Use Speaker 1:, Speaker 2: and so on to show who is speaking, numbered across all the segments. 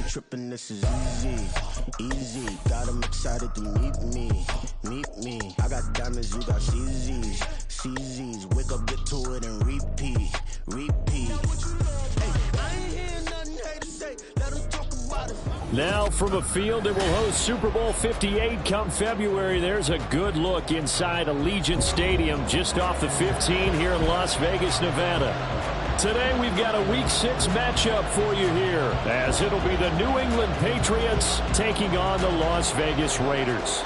Speaker 1: tripping, this is easy, easy. Got them excited to meet me. I got diamonds, you got CZs, CZs. Wake up, get to it, and repeat. Hey, I ain't hearing nothing hate to say. Let us talk about it.
Speaker 2: Now from a field that will host Super Bowl 58 come February, there's a good look inside Allegiant Stadium just off the 15 here in Las Vegas, Nevada. Today we've got a Week 6 matchup for you here, as it'll be the New England Patriots taking on the Las Vegas Raiders.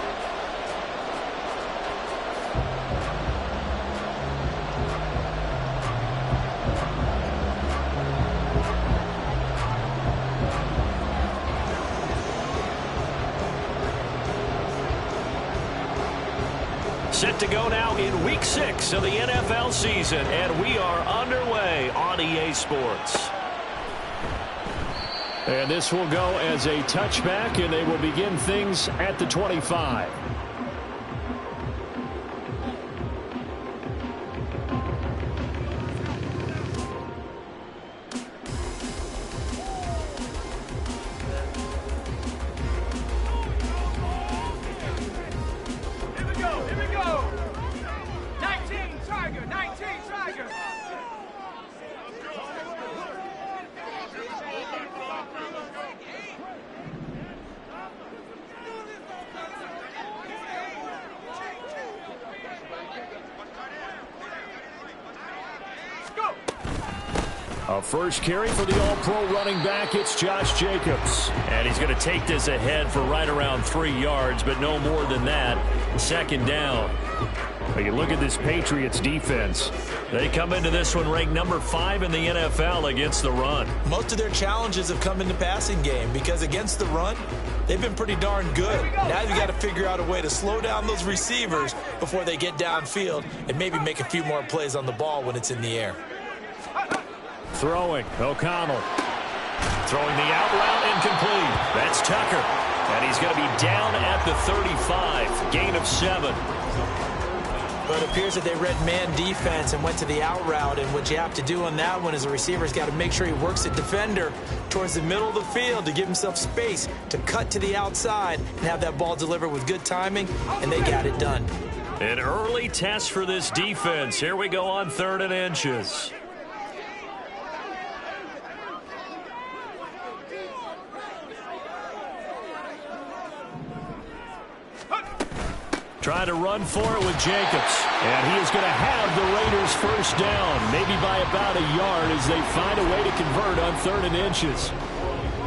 Speaker 2: Set to go now in Week 6 of the NFL season, and we are underway on EA Sports. And this will go as a touchback, and they will begin things at the 25. A first carry for the all-pro running back, it's Josh Jacobs. And he's going to take this ahead for right around 3 yards, but no more than that. Second down. But you look at this Patriots defense. They come into this one ranked number 5 in the NFL against the run.
Speaker 3: Most of their challenges have come in the passing game because against the run, they've been pretty darn good. Now you've got to figure out a way to slow down those receivers before they get downfield and maybe make a few more plays on the ball when it's in the air.
Speaker 2: Throwing, O'Connell. Throwing the out route, incomplete. That's Tucker. And he's going to be down at the 35. Gain of 7.
Speaker 3: But it appears that they read man defense and went to the out route. And what you have to do on that one is the receiver's got to make sure he works the defender towards the middle of the field to give himself space to cut to the outside and have that ball delivered with good timing, and they got it done.
Speaker 2: An early test for this defense. Here we go on 3rd and inches. Trying to run for it with Jacobs. And he is going to have the Raiders first down, maybe by about a yard as they find a way to convert on 3rd and inches.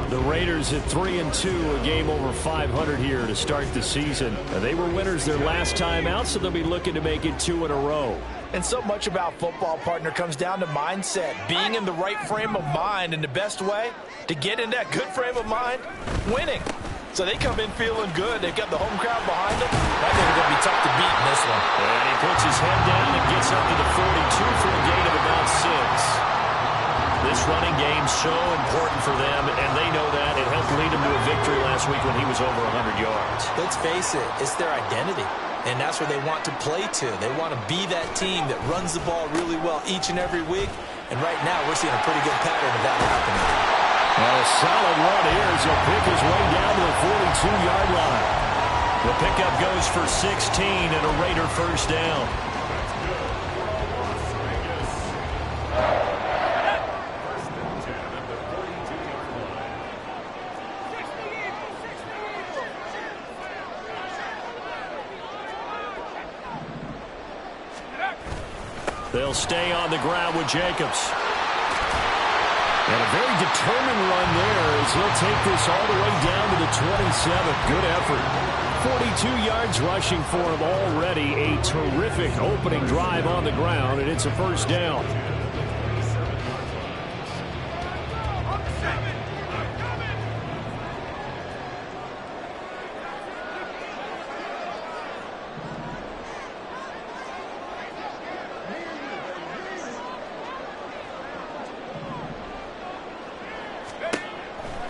Speaker 2: The Raiders at 3-2, a game over 500 here to start the season. They were winners their last time out, so they'll be looking to make it 2 in a row.
Speaker 3: And so much about football, partner, comes down to mindset. Being in the right frame of mind, and the best way to get in that good frame of mind, winning. So they come in feeling good. They've got the home crowd behind them. I think they're going to be tough to beat in this one.
Speaker 2: And he puts his head down and gets up to the 42 for a gain of about 6. This running game's so important for them, and they know that. It helped lead them to a victory last week when he was over 100 yards.
Speaker 3: Let's face it, it's their identity, and that's where they want to play to. They want to be that team that runs the ball really well each and every week, and right now we're seeing a pretty good pattern of that happening.
Speaker 2: A solid run here as he'll pick his way down to the 42-yard line. The pickup goes for 16 and a Raider first down. They'll stay on the ground with Jacobs. And a very determined run there as he'll take this all the way down to the 27. Good effort. 42 yards rushing for him already. A terrific opening drive on the ground, and it's a first down.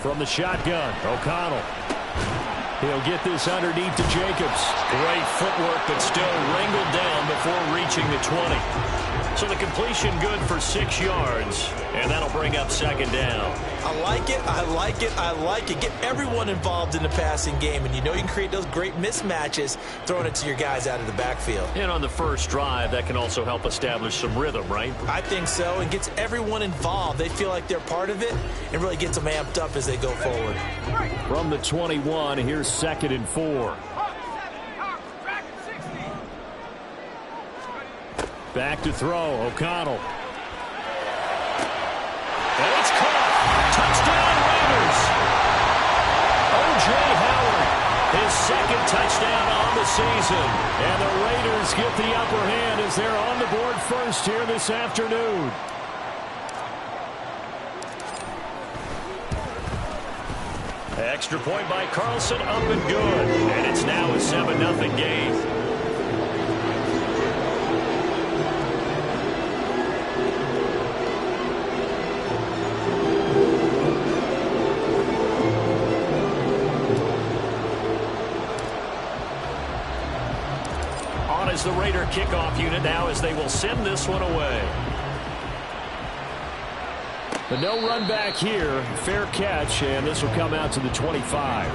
Speaker 2: From the shotgun, O'Connell. He'll get this underneath to Jacobs. Great footwork, but still wrangled down before reaching the 20. So the completion good for 6 yards, and that'll bring up second down.
Speaker 3: I like it, I like it, I like it. Get everyone involved in the passing game, and you know you can create those great mismatches throwing it to your guys out of the backfield.
Speaker 2: And on the first drive, that can also help establish some rhythm, right?
Speaker 3: I think so, and gets everyone involved. They feel like they're part of it and really gets them amped up as they go forward.
Speaker 2: From the 21, here's 2nd and 4. Back to throw, O'Connell. And it's caught. Touchdown, Raiders. O.J. Howard, his 2nd touchdown on the season. And the Raiders get the upper hand as they're on the board first here this afternoon. Extra point by Carlson, up and good. And it's now a 7-0 game. On is the Raider kickoff unit now as they will send this one away. The no run back here, fair catch, and this will come out to the 25.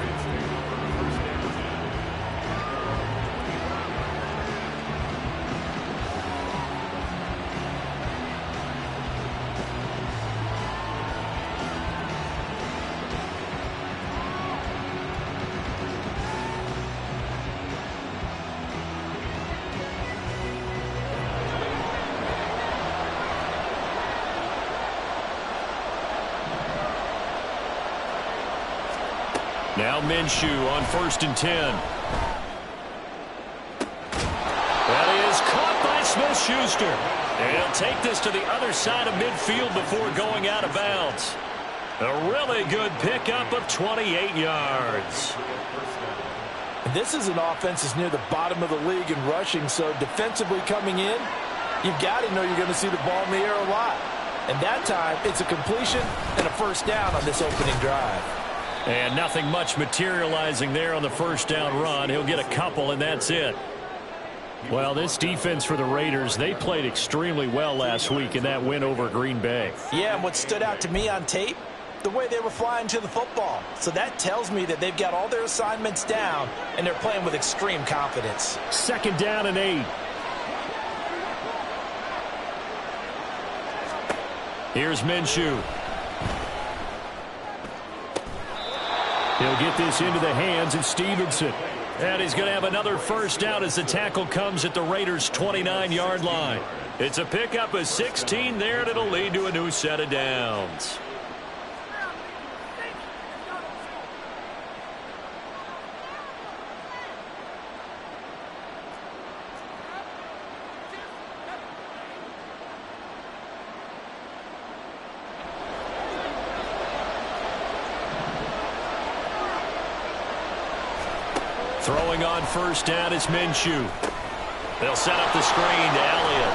Speaker 2: Now Minshew on 1st and 10. That is caught by Smith-Schuster. And he'll take this to the other side of midfield before going out of bounds. A really good pickup of 28 yards.
Speaker 3: This is an offense that's near the bottom of the league in rushing, so defensively coming in, you've got to know you're going to see the ball in the air a lot. And that time, it's a completion and a first down on this opening drive.
Speaker 2: And nothing much materializing there on the first down run. He'll get a couple, and that's it. Well, this defense for the Raiders, they played extremely well last week in that win over Green Bay.
Speaker 3: Yeah, and what stood out to me on tape, the way they were flying to the football. So that tells me that they've got all their assignments down, and they're playing with extreme confidence.
Speaker 2: 2nd down and 8. Here's Minshew. He'll get this into the hands of Stevenson. And he's going to have another first down as the tackle comes at the Raiders' 29-yard line. It's a pickup of 16 there, and it'll lead to a new set of downs. Throwing on first down is Minshew. They'll set up the screen to Elliott.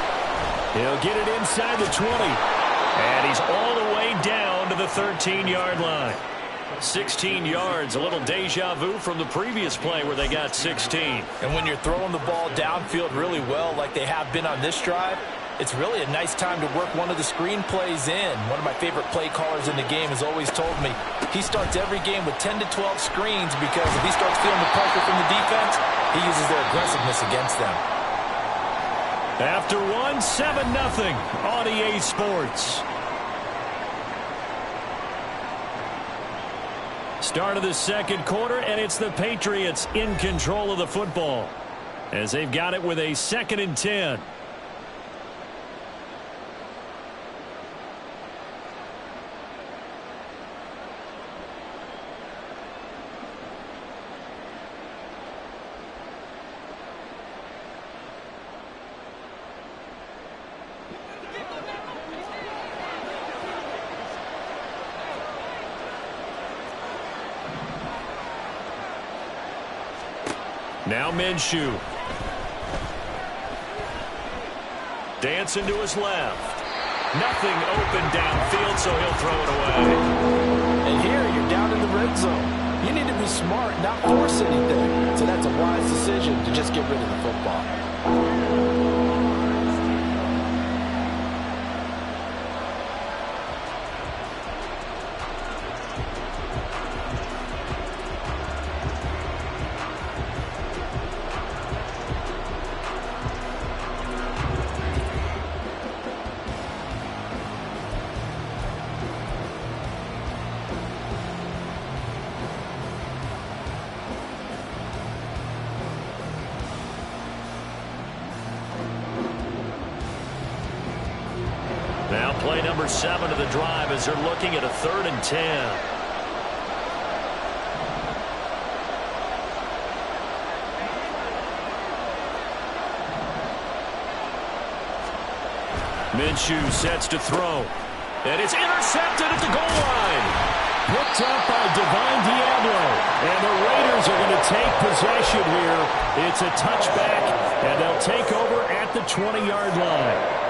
Speaker 2: He'll get it inside the 20. And he's all the way down to the 13-yard line. 16 yards, a little deja vu from the previous play where they got 16.
Speaker 3: And when you're throwing the ball downfield really well like they have been on this drive, it's really a nice time to work one of the screen plays in. One of my favorite play callers in the game has always told me he starts every game with 10 to 12 screens because if he starts feeling the pressure from the defense, he uses their aggressiveness against them.
Speaker 2: After 7-0 on EA Sports. Start of the second quarter, and it's the Patriots in control of the football as they've got it with a 2nd and 10. Now Minshew. Dancing to his left. Nothing open downfield, so he'll throw it away.
Speaker 3: And here you're down in the red zone. You need to be smart, not force anything. So that's a wise decision to just get rid of the football.
Speaker 2: Play number 7 of the drive as they're looking at a 3rd and 10. Minshew sets to throw. And it's intercepted at the goal line. Picked up by Divine Diablo. And the Raiders are going to take possession here. It's a touchback, and they'll take over at the 20-yard line.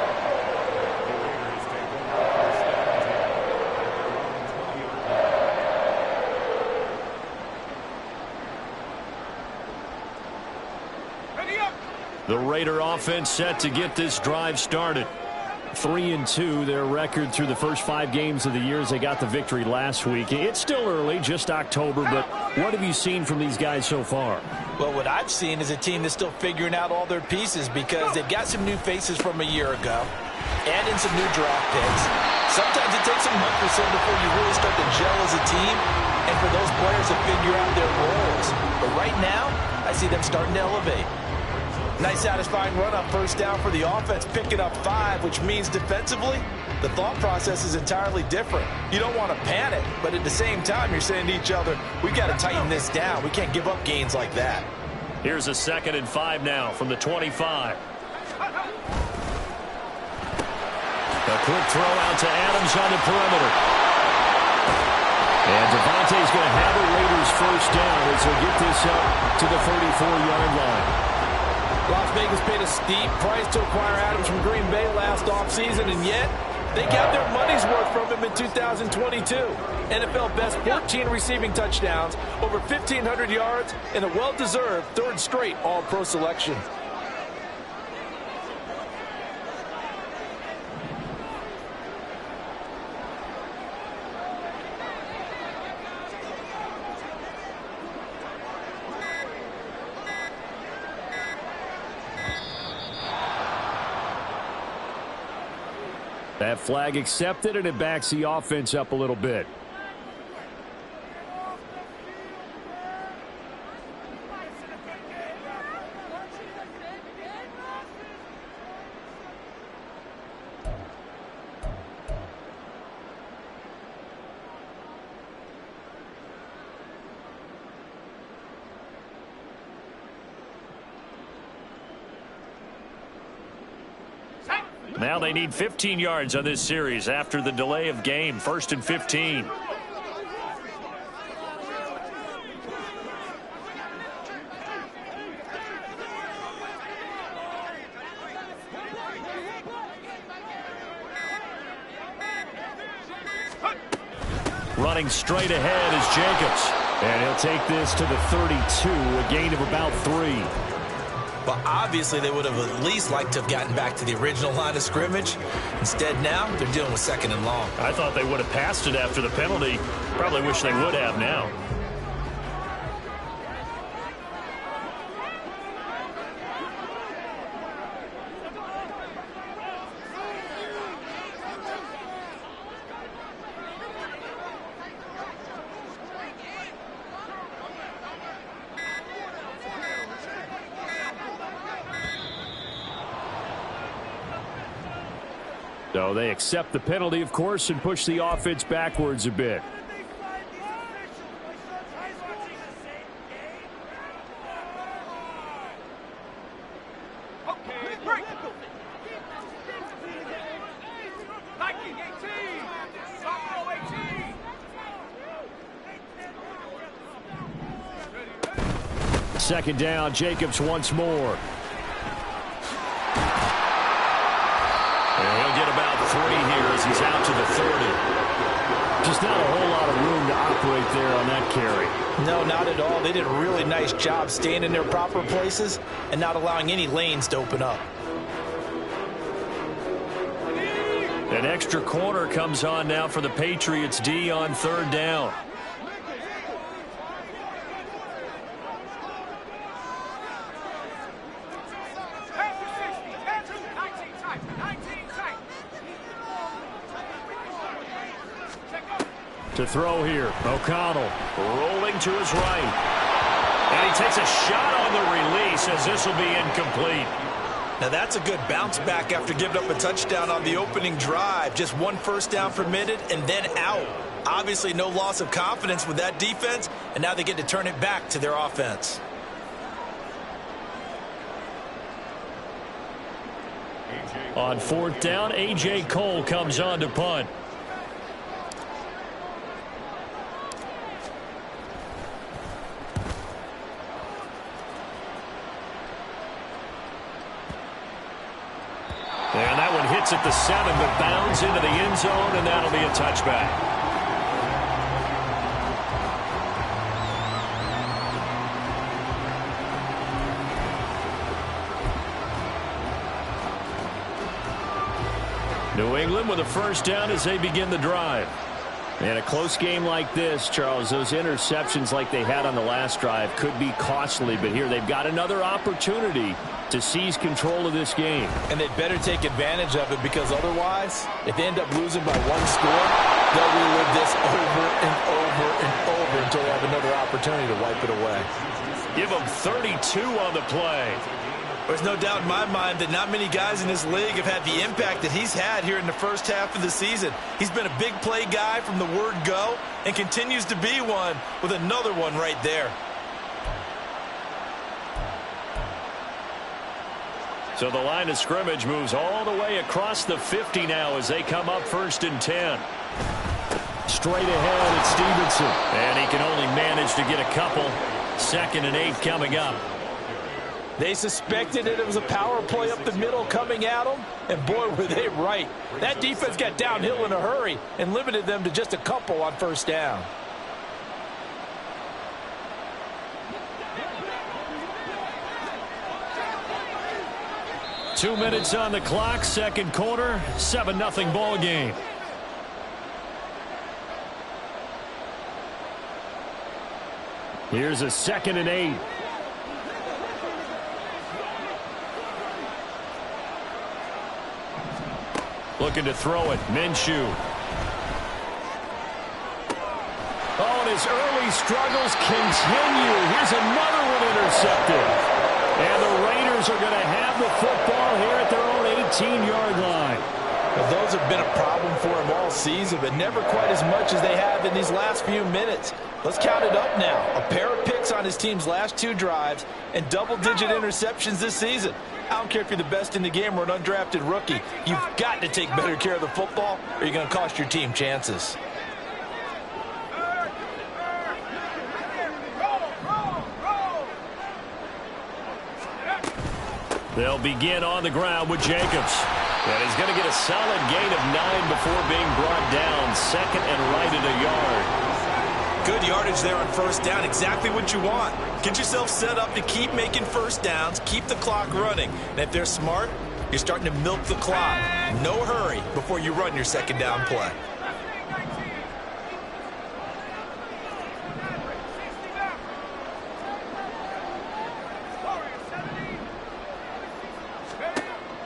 Speaker 2: The Raider offense set to get this drive started. 3-2, their record through the first 5 games of the year as they got the victory last week. It's still early, just October, but what have you seen from these guys so far?
Speaker 3: Well, what I've seen is a team that's still figuring out all their pieces because they've got some new faces from a year ago, add in some new draft picks. Sometimes it takes a month or so before you really start to gel as a team and for those players to figure out their roles. But right now, I see them starting to elevate. Nice satisfying run on first down for the offense, picking up 5, which means defensively, the thought process is entirely different. You don't want to panic, but at the same time, you're saying to each other, we've got to tighten this down. We can't give up gains like that.
Speaker 2: Here's a 2nd and 5 now from the 25. A quick throw out to Adams on the perimeter. And Devontae's going to have a Raiders first down as they get this up to the 34-yard line.
Speaker 4: Las Vegas paid a steep price to acquire Adams from Green Bay last offseason, and yet they got their money's worth from him in 2022. NFL best 14 receiving touchdowns, over 1,500 yards, and a well-deserved 3rd straight All-Pro selection.
Speaker 2: That flag accepted, and it backs the offense up a little bit. Now they need 15 yards on this series after the delay of game. 1st and 15. Running straight ahead is Jacobs. And he'll take this to the 32, a gain of about 3.
Speaker 3: But obviously they would have at least liked to have gotten back to the original line of scrimmage. Instead now, they're dealing with 2nd and long.
Speaker 2: I thought they would have passed it after the penalty. Probably wish they would have now. So they accept the penalty, of course, and push the offense backwards a bit. Second down, Jacobs once more. And he'll get about 3 here as he's out to the 30. Just not a whole lot of room to operate there on that carry.
Speaker 3: No, not at all. They did a really nice job staying in their proper places and not allowing any lanes to open up.
Speaker 2: An extra corner comes on now for the Patriots D on 3rd down. To throw here, O'Connell rolling to his right. And he takes a shot on the release as this will be incomplete.
Speaker 3: Now that's a good bounce back after giving up a touchdown on the opening drive. Just one first down permitted and then out. Obviously no loss of confidence with that defense, and now they get to turn it back to their offense.
Speaker 2: On fourth down, A.J. Cole comes on to punt. And that one hits at the 7, but bounds into the end zone, and that'll be a touchback. New England with a first down as they begin the drive. And a close game like this, Charles, those interceptions like they had on the last drive could be costly. But here they've got another opportunity to seize control of this game.
Speaker 4: And they'd better take advantage of it, because otherwise, if they end up losing by one score, they'll relive this over and over and over until they have another opportunity to wipe it away.
Speaker 2: Give them 32 on the play.
Speaker 3: There's no doubt in my mind that not many guys in this league have had the impact that he's had here in the first half of the season. He's been a big play guy from the word go and continues to be one with another one right there.
Speaker 2: So the line of scrimmage moves all the way across the 50 now as they come up 1st and 10. Straight ahead, it's Stevenson. And he can only manage to get a couple. 2nd and 8 coming up.
Speaker 4: They suspected that it was a power play up the middle coming at them, and boy, were they right. That defense got downhill in a hurry and limited them to just a couple on first down.
Speaker 2: Two minutes on the clock, second quarter, 7-0 ball game. Here's a 2nd and 8. Looking to throw it. Minshew. Oh, and his early struggles continue. Here's another one intercepted. And the Raiders are going to have the football here at their own 18-yard line.
Speaker 4: Well, those have been a problem for him all season, but never quite as much as they have in these last few minutes. Let's count it up now. A pair of picks on his team's last 2 drives and double-digit interceptions this season. I don't care if you're the best in the game or an undrafted rookie. You've got to take better care of the football, or you're going to cost your team chances.
Speaker 2: They'll begin on the ground with Jacobs. And he's going to get a solid gain of 9 before being brought down. 2nd and right at a yard.
Speaker 3: Good yardage there on first down. Exactly what you want. Get yourself set up to keep making first downs, keep the clock running. And if they're smart, you're starting to milk the clock. No hurry before you run your second down play.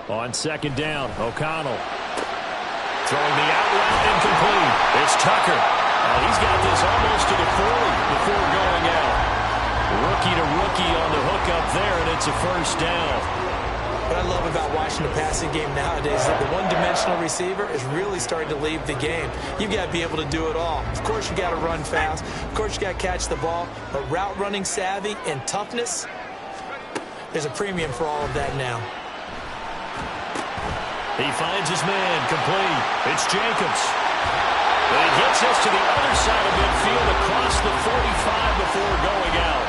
Speaker 2: On second down, O'Connell. Throwing the out route incomplete. It's Tucker. He's got this almost to the 40 before going out. Rookie to rookie on the hook up there, and it's a first down.
Speaker 3: What I love about watching the passing game nowadays is that the one-dimensional receiver is really starting to leave the game. You've got to be able to do it all. Of course, you got to run fast. Of course, you got to catch the ball. But route running savvy and toughness, there's a premium for all of that now.
Speaker 2: He finds his man, complete. It's Jacobs. But he gets us to the other side of midfield across the 45 before going out.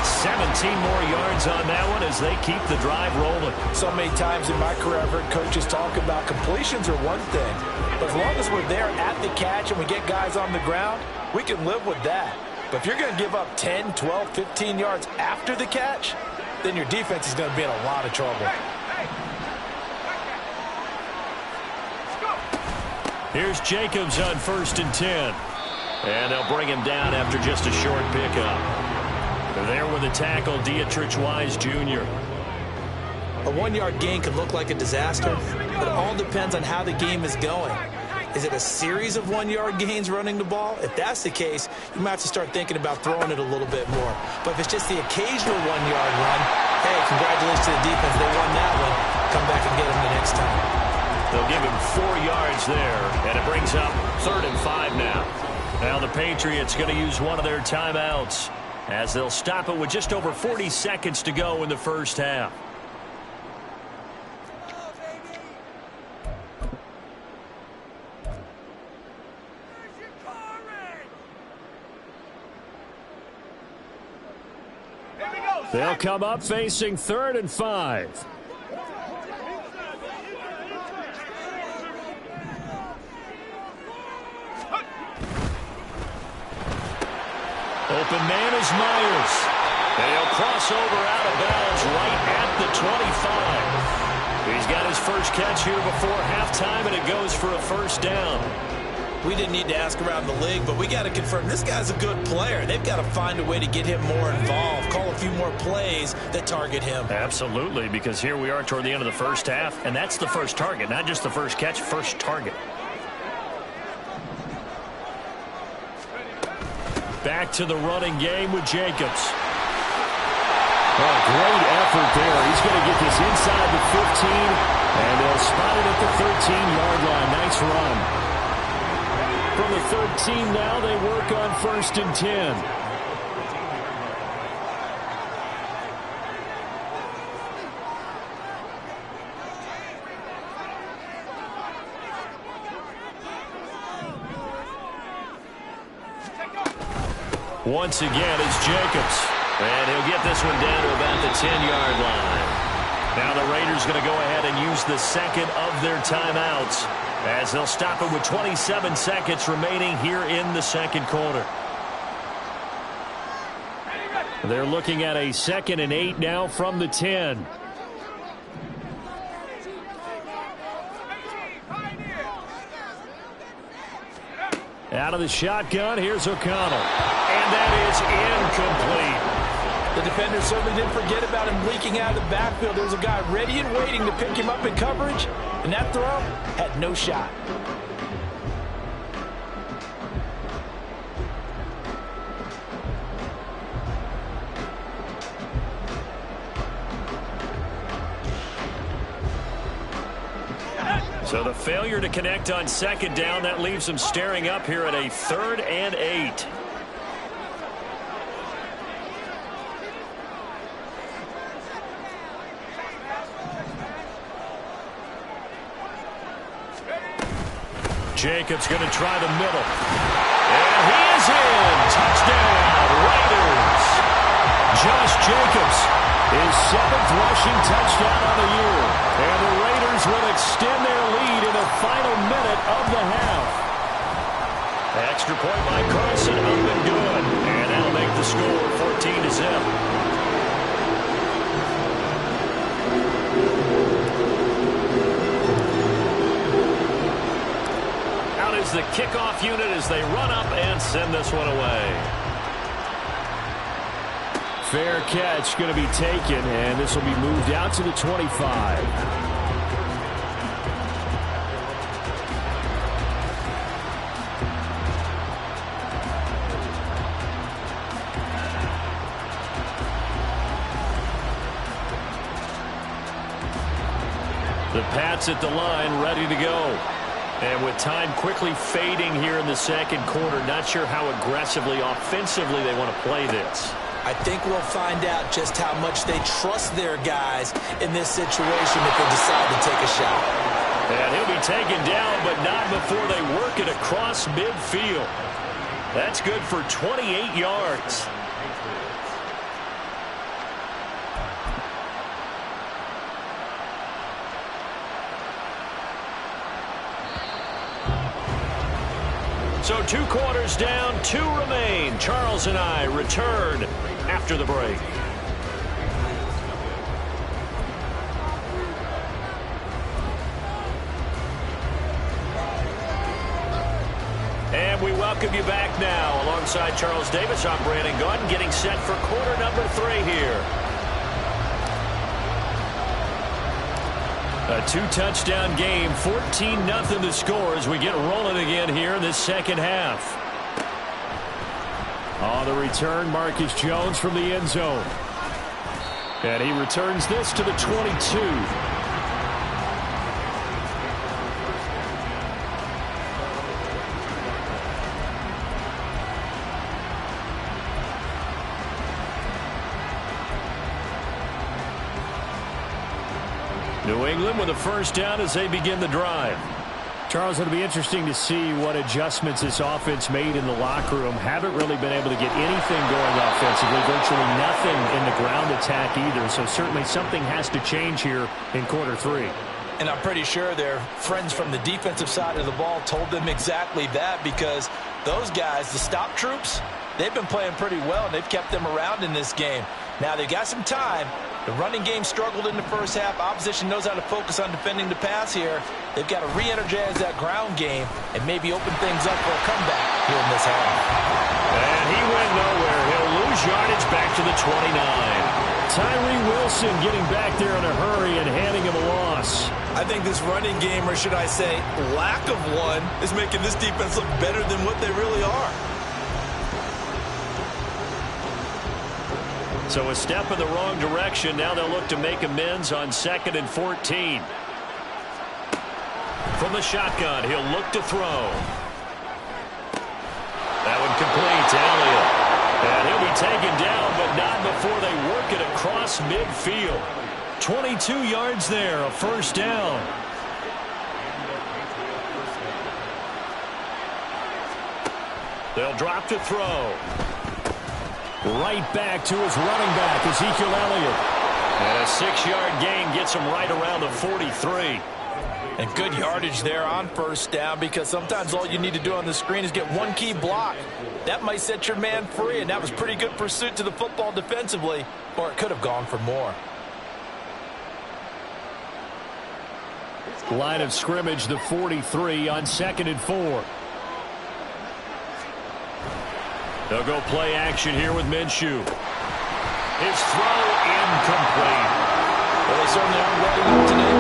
Speaker 2: 17 more yards on that one as they keep the drive rolling.
Speaker 4: So many times in my career I've heard coaches talk about completions are one thing. But as long as we're there at the catch and we get guys on the ground, we can live with that. But if you're going to give up 10, 12, 15 yards after the catch, then your defense is going to be in a lot of trouble.
Speaker 2: Here's Jacobs on 1st and 10. And they'll bring him down after just a short pickup. There with a tackle, Dietrich Wise Jr.
Speaker 3: A 1-yard gain can look like a disaster, but it all depends on how the game is going. Is it a series of 1-yard gains running the ball? If that's the case, you might have to start thinking about throwing it a little bit more. But if it's just the occasional 1-yard run, hey, congratulations to the defense. They won that one. come back and get him the next time.
Speaker 2: They'll give him 4 yards there, and it brings up 3rd and 5 now. Now the Patriots going to use one of their timeouts as they'll stop it with just over 40 seconds to go in the first half. They'll come up facing 3rd and 5. Open man is Myers. They'll cross over out of bounds right at the 25. He's got his first catch here before halftime, and it goes for a first down.
Speaker 3: We didn't need to ask around the league, but we got to confirm this guy's a good player. They've got to find a way to get him more involved, call a few more plays that target him.
Speaker 2: Absolutely, because here we are toward the end of the first half, and that's the first target, not just the first catch, first target. Back to the running game with Jacobs. Oh, great effort there. He's going to get this inside the 15, and they'll spot it at the 13-yard line. Nice run. From the 13 now, they work on 1st and 10. Once again, it's Jacobs. And he'll get this one down to about the 10-yard line. Now the Raiders going to go ahead and use the second of their timeouts, as they'll stop it with 27 seconds remaining here in the second quarter. They're looking at a 2nd and 8 now from the 10. Out of the shotgun, here's O'Connell. And that is incomplete.
Speaker 3: The defender certainly didn't forget about him leaking out of the backfield. There was a guy ready and waiting to pick him up in coverage, and that throw had no shot.
Speaker 2: So the failure to connect on 2nd down, that leaves them staring up here at a 3rd and 8. Jacobs going to try the middle. And he is in. Touchdown, Raiders. Josh Jacobs, his 7th rushing touchdown on the year. And the Raiders will extend their lead in the final minute of the half. Extra point by Carlson, up and good. And that'll make the score 14-0. The kickoff unit as they run up and send this one away. Fair catch going to be taken, and this will be moved out to the 25. The Pats at the line, ready to go. And with time quickly fading here in the second quarter, not sure how aggressively, offensively they want to play this.
Speaker 3: I think we'll find out just how much they trust their guys in this situation if they decide to take a shot.
Speaker 2: And he'll be taken down, but not before they work it across midfield. That's good for 28 yards. So 2 quarters down, 2 remain. Charles and I return after the break. And we welcome you back now. Alongside Charles Davis, I'm Brandon Gaudin, getting set for quarter number 3 here. A 2-touchdown game, 14-0 the score as we get rolling again here in this second half. On the return, Marcus Jones from the end zone. And he returns this to the 22. New England with a first down as they begin the drive. Charles, it'll be interesting to see what adjustments this offense made in the locker room. Haven't really been able to get anything going offensively, virtually nothing in the ground attack either. So certainly something has to change here in quarter three.
Speaker 3: And I'm pretty sure their friends from the defensive side of the ball told them exactly that, because those guys, the stop troops, they've been playing pretty well, and they've kept them around in this game. Now, they've got some time. The running game struggled in the first half. Opposition knows how to focus on defending the pass here. They've got to re-energize that ground game and maybe open things up for a comeback here in this half.
Speaker 2: And he went nowhere. He'll lose yardage back to the 29. Tyree Wilson getting back there in a hurry and handing him a loss.
Speaker 3: I think this running game, or should I say lack of one, is making this defense look better than what they really are.
Speaker 2: So a step in the wrong direction. Now they'll look to make amends on 2nd and 14. From the shotgun, he'll look to throw. That one complete to Elliott. And he'll be taken down, but not before they work it across midfield. 22 yards there, a first down. They'll drop to throw. Right back to his running back, Ezekiel Elliott. And a 6-yard gain gets him right around the 43.
Speaker 3: And good yardage there on first down, because sometimes all you need to do on the screen is get one key block. That might set your man free, and that was pretty good pursuit to the football defensively, or it could have gone for more.
Speaker 2: Line of scrimmage, the 43 on 2nd and 4. They'll go play action here with Minshew. His throw incomplete.
Speaker 3: Well, they certainly aren't ready today,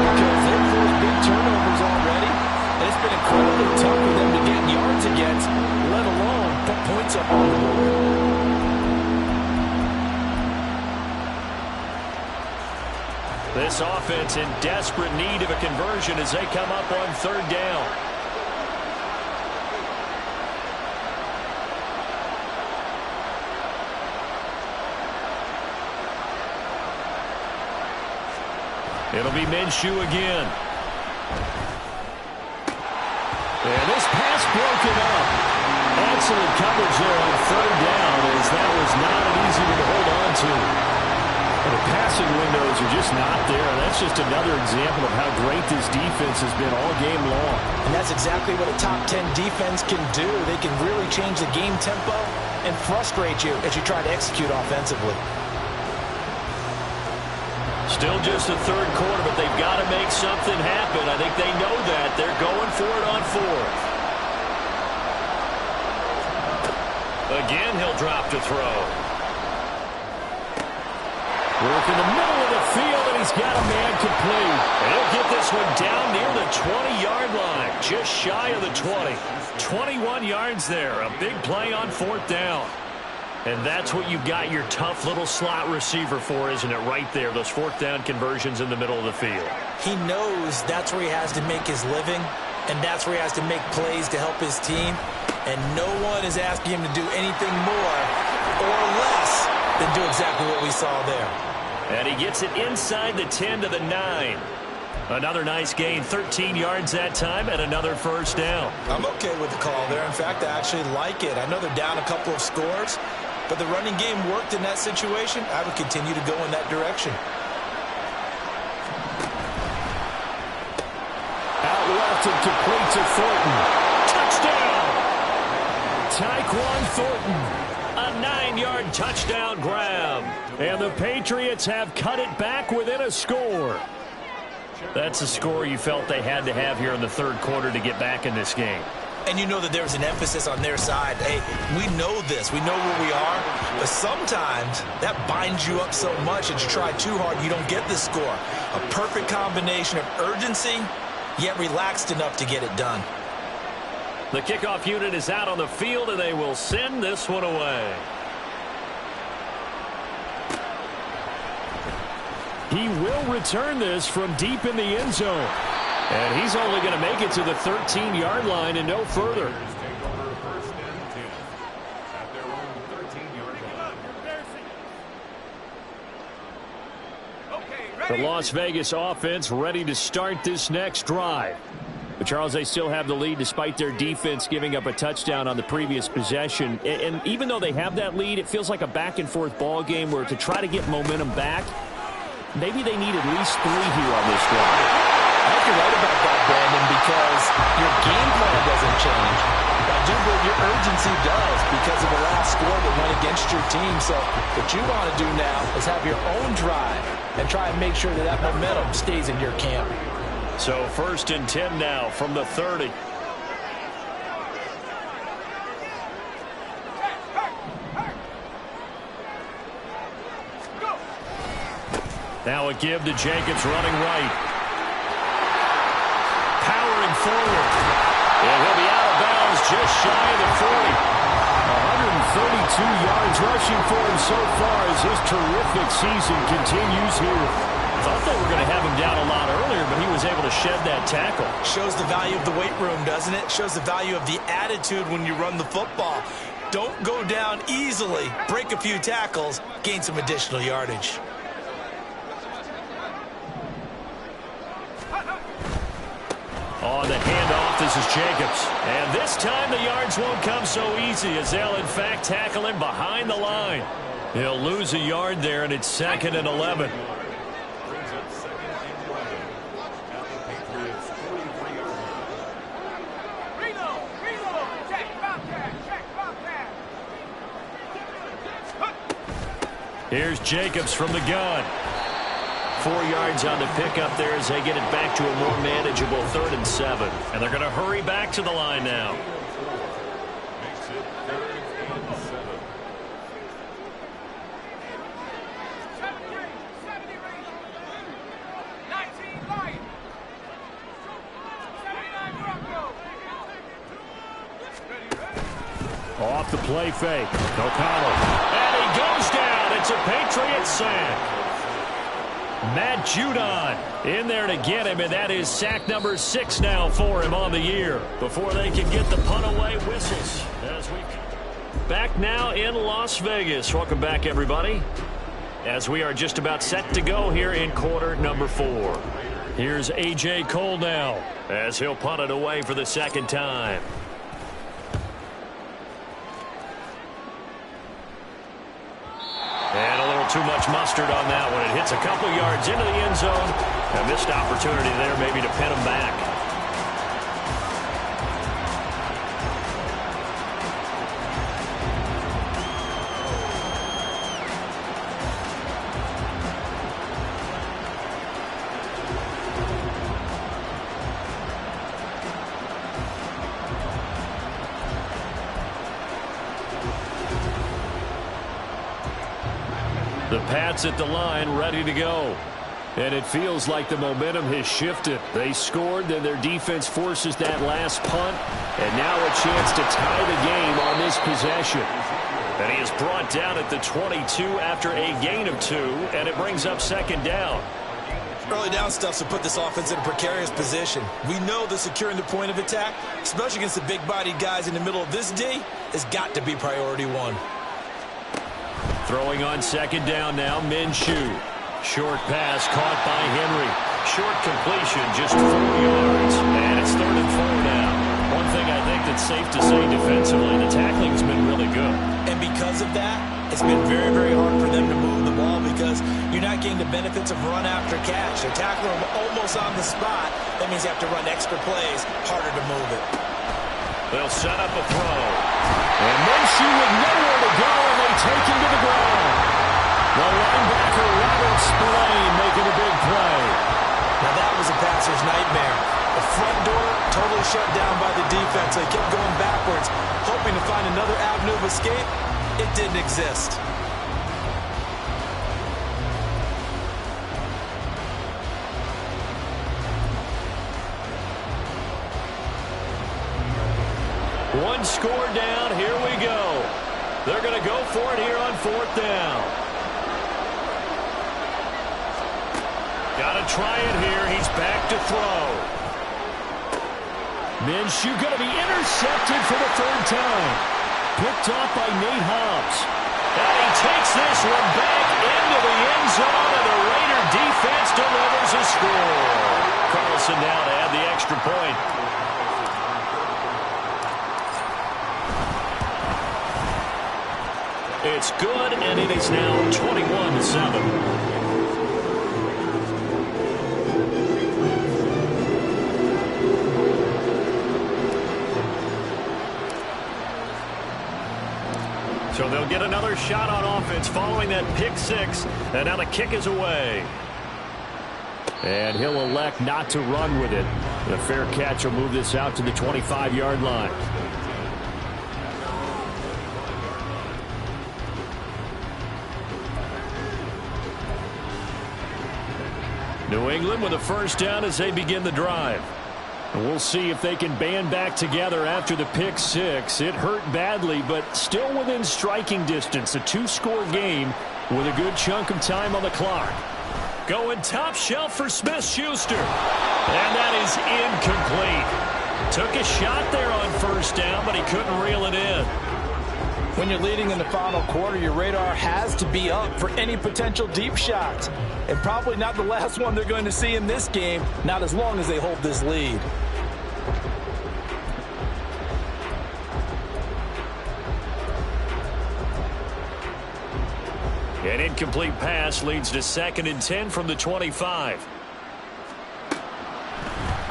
Speaker 3: because they've forced big turnovers already, and it's been incredibly tough for them to get yards against, let alone put points up on the board.
Speaker 2: This offense in desperate need of a conversion as they come up on 3rd down. It'll be Minshew again. And this pass broken up. Excellent coverage there on 3rd down, as that was not an easy one to hold on to. And the passing windows are just not there. That's just another example of how great this defense has been all game long.
Speaker 3: And that's exactly what a top 10 defense can do. They can really change the game tempo and frustrate you as you try to execute offensively.
Speaker 2: Still just the 3rd quarter, but they've got to make something happen. I think they know that. They're going for it on 4th. Again, he'll drop to throw. Work in the middle of the field, and he's got a man complete. And he'll get this one down near the 20-yard line, just shy of the 20. 21 yards there, a big play on 4th down. And that's what you've got your tough little slot receiver for, isn't it? Right there, those 4th down conversions in the middle of the field.
Speaker 3: He knows that's where he has to make his living, and that's where he has to make plays to help his team. And no one is asking him to do anything more or less than do exactly what we saw there.
Speaker 2: And he gets it inside the 10 to the 9. Another nice gain, 13 yards that time, and another first down.
Speaker 3: I'm okay with the call there. In fact, I actually like it. I know they're down a couple of scores, but the running game worked in that situation. I would continue to go in that direction.
Speaker 2: Out left and complete to Thornton. Touchdown! Tyquan Thornton. A 9-yard touchdown grab. And the Patriots have cut it back within a score. That's a score you felt they had to have here in the 3rd quarter to get back in this game.
Speaker 3: And you know that there was an emphasis on their side. Hey, we know this. We know where we are. But sometimes that binds you up so much that you try too hard, you don't get the score. A perfect combination of urgency, yet relaxed enough to get it done.
Speaker 2: The kickoff unit is out on the field, and they will send this one away. He will return this from deep in the end zone. And he's only going to make it to the 13-yard line and no further. The Las Vegas offense ready to start this next drive. But, Charles, they still have the lead despite their defense giving up a touchdown on the previous possession. And even though they have that lead, it feels like a back-and-forth ball game where to try to get momentum back, maybe they need at least 3 here on this drive.
Speaker 3: I think you're right about that, Brandon, because your game plan doesn't change. I do believe your urgency does because of the last score that went against your team. So what you want to do now is have your own drive and try and make sure that that momentum stays in your camp.
Speaker 2: So 1st and 10 now from the 30. Now a give to Jacobs running right. Powering forward. And he'll be out of bounds just shy of the 40. 132 yards rushing for him so far as his terrific season continues here. Thought they were going to have him down a lot earlier, but he was able to shed that tackle.
Speaker 3: Shows the value of the weight room, doesn't it? Shows the value of the attitude when you run the football. Don't go down easily. Break a few tackles. Gain some additional yardage.
Speaker 2: On the handoff, this is Jacobs. And this time the yards won't come so easy as they'll, in fact, tackle him behind the line. He'll lose a yard there, and it's 2nd and 11. Here's Jacobs from the gun. 4 yards on the pickup there as they get it back to a more manageable 3rd and 7. And they're going to hurry back to the line now. Off the play fake. O'Connell. And he goes down. It's a Patriots sack. Matt Judon in there to get him, and that is sack number 6 now for him on the year before they can get the punt away whistles. As we back now in Las Vegas. Welcome back, everybody, as we are just about set to go here in quarter number 4. Here's A.J. Cole now as he'll punt it away for the 2nd time. And a little too much mustard on that one. It hits a couple yards into the end zone. A missed opportunity there maybe to pin him back. The Pats at the line ready to go. And it feels like the momentum has shifted. They scored, then their defense forces that last punt. And now a chance to tie the game on this possession. And he is brought down at the 22 after a gain of 2. And it brings up 2nd down.
Speaker 3: Early down stuff to put this offense in a precarious position. We know that securing the point of attack, especially against the big-bodied guys in the middle of this D, has got to be priority 1.
Speaker 2: Throwing on 2nd down now, Minshew. Short pass caught by Henry. Short completion, just 4 yards. And it's 3rd and 4 now. One thing I think that's safe to say defensively, the tackling's been really good.
Speaker 3: And because of that, it's been very, very hard for them to move the ball because you're not getting the benefits of run after catch. They're tackling them almost on the spot. That means you have to run extra plays, harder to move it.
Speaker 2: They'll set up a throw. And Minshew with nowhere to go, and they take him to the ground. The linebacker, Robert Spillane, making a big play.
Speaker 3: Now that was a passer's nightmare. The front door totally shut down by the defense. They kept going backwards, hoping to find another avenue of escape. It didn't exist.
Speaker 2: One score down. Here we go. They're going to go for it here on 4th down. Got to try it here. He's back to throw. Minshew going to be intercepted for the 3rd time. Picked off by Nate Hobbs. And he takes this one back into the end zone, and the Raider defense delivers a score. Carlson now to add the extra point. It's good, and it is now 21-7. So they'll get another shot on offense following that pick six, and now the kick is away. And he'll elect not to run with it. The fair catch will move this out to the 25-yard line. New England with a first down as they begin the drive. And we'll see if they can band back together after the pick six. It hurt badly, but still within striking distance. A two-score game with a good chunk of time on the clock. Going top shelf for Smith-Schuster. And that is incomplete. Took a shot there on first down, but he couldn't reel it in.
Speaker 3: When you're leading in the final quarter, your radar has to be up for any potential deep shots. And probably not the last one they're going to see in this game, not as long as they hold this lead.
Speaker 2: An incomplete pass leads to 2nd and 10 from the 25.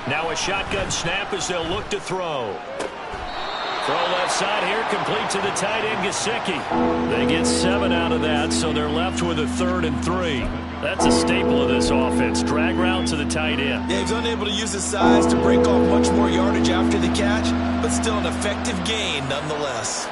Speaker 2: Now a shotgun snap as they'll look to throw. Throw left side here, complete to the tight end, Gesicki. They get 7 out of that, so they're left with a 3rd and 3. That's a staple of this offense. Drag route to the tight end.
Speaker 3: Yeah, he's unable to use his size to break off much more yardage after the catch, but still an effective gain nonetheless.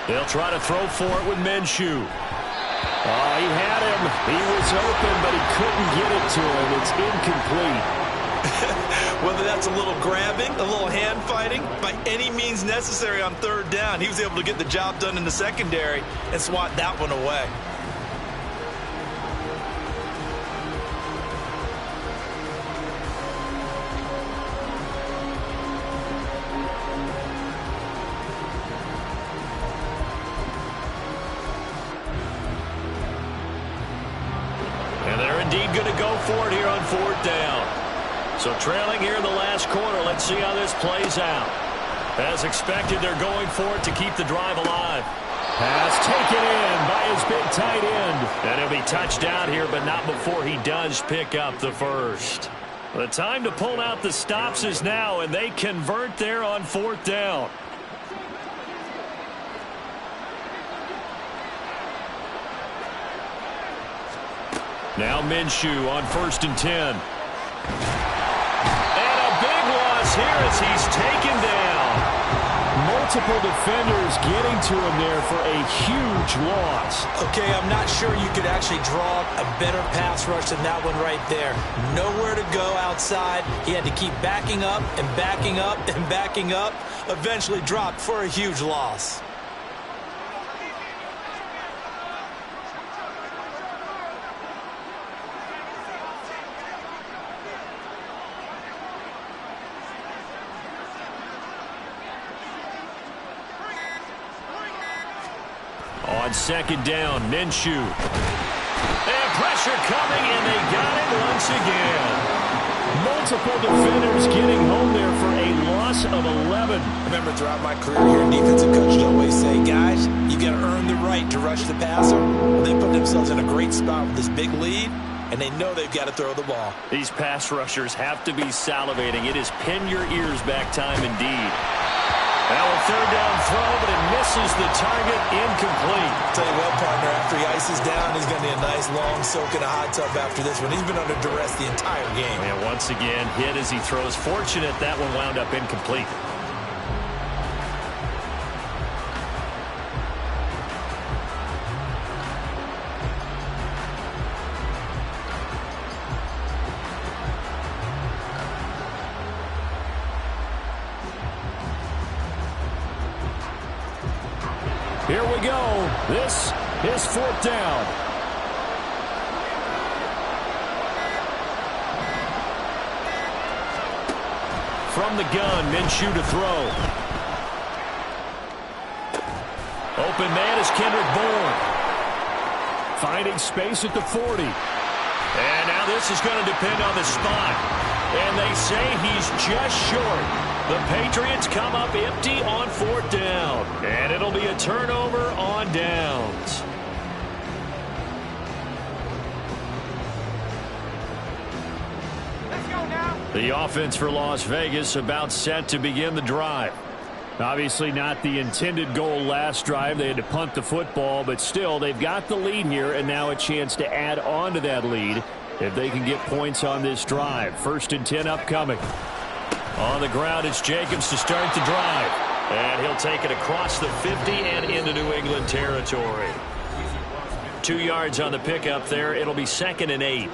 Speaker 2: They'll try to throw for it with Minshew. Oh, he had him. He was open, but he couldn't get it to him. It's incomplete.
Speaker 3: Whether that's a little grabbing, a little hand fighting, by any means necessary on 3rd down, he was able to get the job done in the secondary and swat that one away.
Speaker 2: And they're indeed going to go for it here on 4th down. So trailing here in the last quarter, let's see how this plays out. As expected, they're going for it to keep the drive alive. Pass taken in by his big tight end. And he'll be touched down here, but not before he does pick up the first. The time to pull out the stops is now, and they convert there on 4th down. Now Minshew on 1st and 10. And a big loss here as he's taken down. Multiple defenders getting to him there for a huge loss.
Speaker 3: Okay, I'm not sure you could actually draw a better pass rush than that one right there. Nowhere to go outside. He had to keep backing up and backing up and backing up. Eventually dropped for a huge loss.
Speaker 2: On 2nd down, Minshew. And pressure coming, and they got him once again. Multiple defenders getting home there for a loss of 11.
Speaker 3: Remember, throughout my career here, defensive coaches always say, guys, you got to earn the right to rush the passer. Well, they put themselves in a great spot with this big lead, and they know they've got to throw the ball.
Speaker 2: These pass rushers have to be salivating. It is pin your ears back time indeed. Now a 3rd down throw, but it misses the target, incomplete.
Speaker 3: Tell you what, partner, after he ices down, he's going to need a nice long soak in a hot tub after this one. He's been under duress the entire game.
Speaker 2: And once again, hit as he throws. Fortunate that one wound up incomplete. Here we go. This is 4th down. From the gun, Minshew to throw. Open man is Kendrick Bourne. Finding space at the 40. And now this is going to depend on the spot. And they say he's just short. The Patriots come up empty on 4th down. And it'll be a turnover on downs. The offense for Las Vegas about set to begin the drive. Obviously not the intended goal last drive. They had to punt the football, but still they've got the lead here, and now a chance to add on to that lead if they can get points on this drive. 1st and 10 upcoming. On the ground, it's Jacobs to start the drive. And he'll take it across the 50 and into New England territory. 2 yards on the pickup there. It'll be 2nd and 8.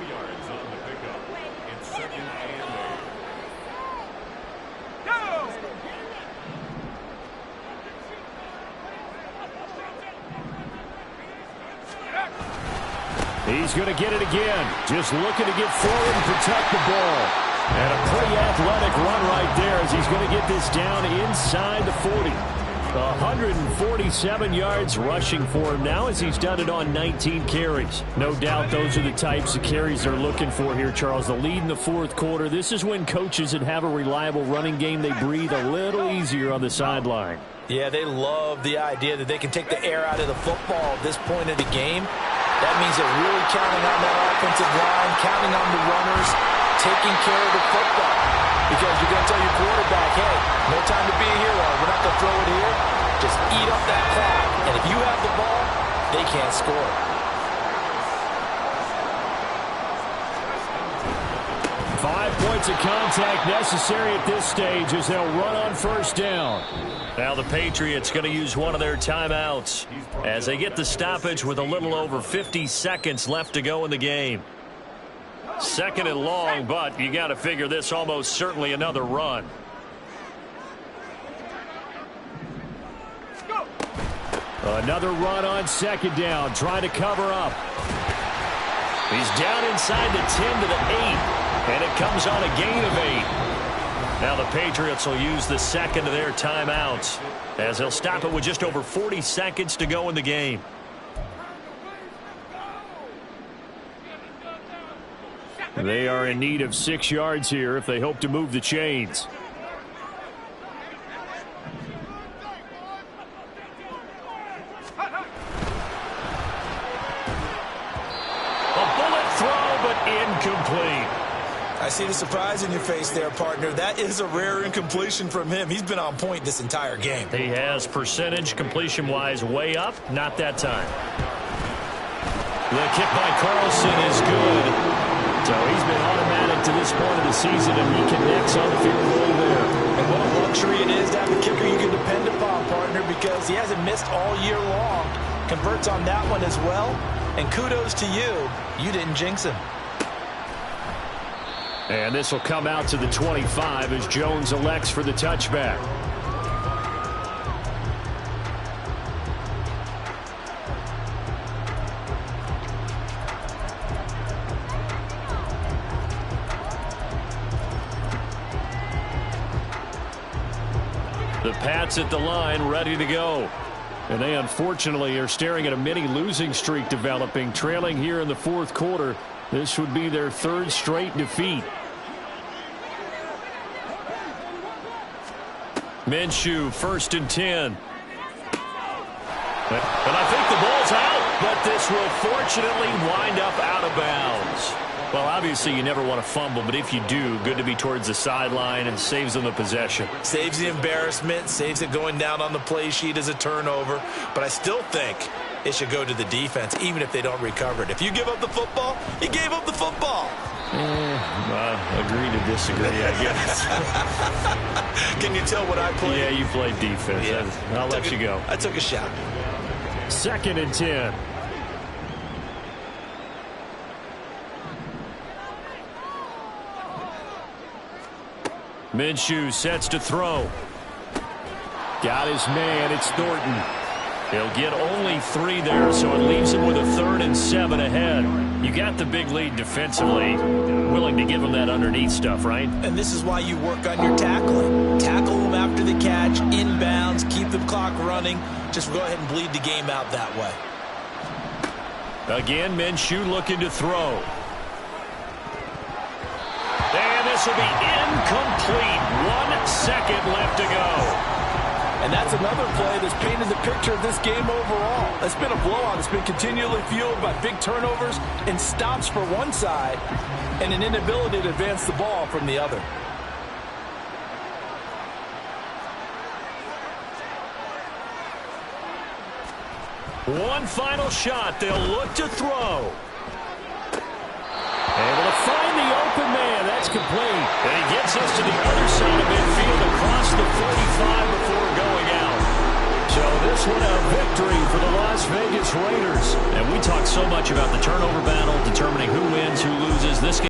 Speaker 2: He's going to get it again. Just looking to get forward and protect the ball. And a pretty athletic run right there as he's going to get this down inside the 40. 147 yards rushing for him now as he's done it on 19 carries. No doubt those are the types of carries they're looking for here, Charles. The lead in the 4th quarter. This is when coaches that have a reliable running game, they breathe a little easier on the sideline.
Speaker 3: Yeah, they love the idea that they can take the air out of the football at this point of the game. That means they're really counting on that offensive line, counting on the runners, taking care of the football. Because you're going to tell your quarterback, hey, no time to be a hero. We're not going to throw it here. Just eat up that clock. And if you have the ball, they can't score.
Speaker 2: Five points of contact necessary at this stage as they'll run on 1st down. Now the Patriots going to use one of their timeouts as they get the stoppage with a little over 50 seconds left to go in the game. 2nd and long, but you got to figure this almost certainly another run. Another run on 2nd down, trying to cover up. He's down inside the 10 to the 8, and it comes on a gain of 8. Now the Patriots will use the 2nd of their timeouts as they'll stop it with just over 40 seconds to go in the game. They are in need of 6 yards here if they hope to move the chains. A bullet throw, but incomplete.
Speaker 3: I see the surprise in your face there, partner. That is a rare incompletion from him. He's been on point this entire game.
Speaker 2: He has percentage completion-wise way up. Not that time. The kick by Carlson is good. So he's been automatic to this point of the season, and he connects on the field goal there.
Speaker 3: And what a luxury it is to have a kicker you can depend upon, partner, because he hasn't missed all year long. Converts on that one as well. And kudos to you. You didn't jinx him.
Speaker 2: And this will come out to the 25 as Jones elects for the touchback. The Pats at the line, ready to go. And they unfortunately are staring at a mini losing streak developing, trailing here in the 4th quarter. This would be their 3rd straight defeat. Minshew, 1st and 10. And I think the ball's out, but this will fortunately wind up out of bounds. Well, obviously you never want to fumble, but if you do, good to be towards the sideline and saves them the possession.
Speaker 3: Saves the embarrassment, saves it going down on the play sheet as a turnover. But I still think it should go to the defense, even if they don't recover it. If you give up the football, you gave up the football.
Speaker 2: Agree to disagree, I guess.
Speaker 3: Can you tell what I played?
Speaker 2: Yeah, you played defense. Yeah. I'll let you go.
Speaker 3: I took a shot.
Speaker 2: 2nd and 10. Minshew sets to throw. Got his man. It's Thornton. He'll get only 3 there, so it leaves him with a 3rd and 7 ahead. You got the big lead defensively. Willing to give him that underneath stuff, right?
Speaker 3: And this is why you work on your tackling. Tackle them after the catch, inbounds, keep the clock running. Just go ahead and bleed the game out that way.
Speaker 2: Again, Minshew looking to throw. And this will be incomplete. 1 second left to go.
Speaker 4: And that's another play that's painted the picture of this game overall. It's been a blowout. It's been continually fueled by big turnovers and stops for one side and an inability to advance the ball from the other.
Speaker 2: One final shot. They'll look to throw. Able to find the open man. That's complete. And he gets us to the other side of midfield across the 45 before going out. So this one a victory for the Las Vegas Raiders. And we talk so much about the turnover battle, determining who wins, who loses. This game